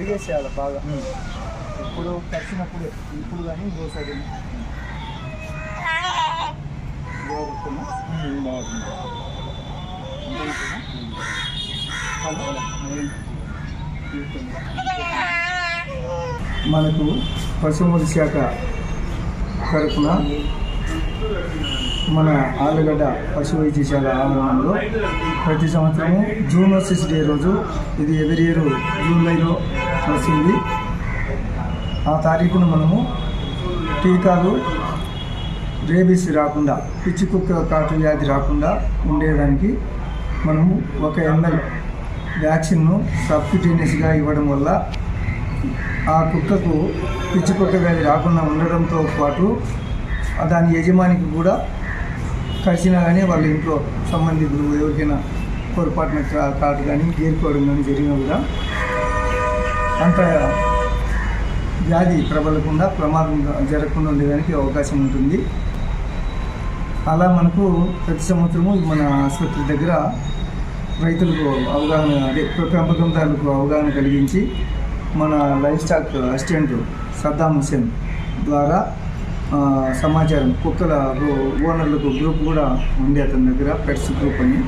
కడిగేసేయాలి బాగా. ఇప్పుడు కరిచినప్పుడు ఇప్పుడు కానీ ఇంకోసారి మనకు పశువుల శాఖ తరఫున మన ఆళ్ళగడ్డ పశు వైద్యశాల ఆవరణలో ప్రతి సంవత్సరము జూన్ వర్సెస్ డే రోజు, ఇది ఎవరి ఇయర్ జూలైలో వస్తుంది. ఆ తారీఖున మనము టీకాలు రేబీస్ రాకుండా, పిచ్చి కుక్క కాటు వ్యాధి రాకుండా ఉండేదానికి మనము 1 ml వ్యాక్సిన్ను సబ్క్యూటేనియస్గా ఇవ్వడం వల్ల ఆ కుక్కకు పిచ్చి కుక్క వ్యాధి రాకుండా ఉండడంతో పాటు దాని యజమానికి కూడా కరిచినా కానీ వాళ్ళ ఇంట్లో సంబంధితులు ఎవరికైనా పొరపాటున కాటు కానీ గేరుకోవడం కానీ జరిగినా కూడా అంత వ్యాధి ప్రబలకుండా ప్రమాదం జరగకుండా ఉండేదానికి అవకాశం ఉంటుంది. అలా మనకు ప్రతి సంవత్సరము మన ఆసుపత్రి దగ్గర రైతులకు అవగాహన, పెంపకందారులకు అవగాహన కలిగించి మన livestock assistant Saddam Hussain ద్వారా సమాచారం, కుక్కల ఓనర్లకు గ్రూప్ కూడా ఉంది అతని దగ్గర, పెట్స్ గ్రూప్ అని.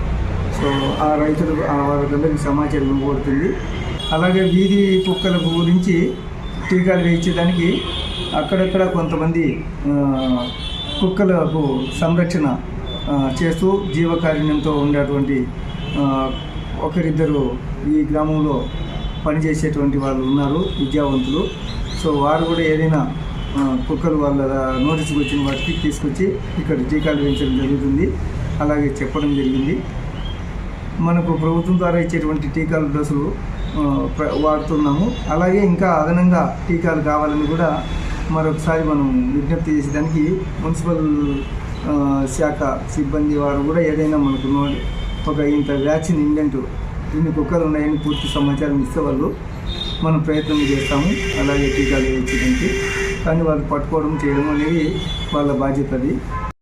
సో ఆ రైతులకు వాళ్ళందరికీ సమాచారం ఇవ్వబడుతుంది. అలాగే వీధి కుక్కల గురించి టీకాలు వేయించడానికి అక్కడక్కడ కొంతమంది కుక్కలకు సంరక్షణ చేస్తూ జీవకారుణ్యంతో ఉండేటువంటి ఒకరిద్దరు ఈ గ్రామంలో పనిచేసేటువంటి వాళ్ళు ఉన్నారు, విద్యావంతులు. సో వారు కూడా ఏదైనా కుక్కలు వాళ్ళ నోటీసుకు వచ్చిన వాటికి తీసుకొచ్చి ఇక్కడ టీకాలు వేయించడం జరుగుతుంది. అలాగే చెప్పడం జరిగింది. మనకు ప్రభుత్వం ద్వారా ఇచ్చేటువంటి టీకాల డోసులు వాడుతున్నాము. అలాగే ఇంకా అదనంగా టీకాలు కావాలని కూడా మరొకసారి మనం విజ్ఞప్తి చేసేదానికి మున్సిపల్ శాఖ సిబ్బంది వారు కూడా ఏదైనా మనకు ఇంత వ్యాక్సిన్ ఇండెంట్ ఇన్ని కుక్కలు ఉన్నాయని పూర్తి సమాచారం ఇస్తే వాళ్ళు మనం ప్రయత్నం చేస్తాము అలాగే టీకాలు వేయించడానికి. కానీ వాళ్ళు పట్టుకోవడం చేయడం అనేది వాళ్ళ బాధ్యత. అది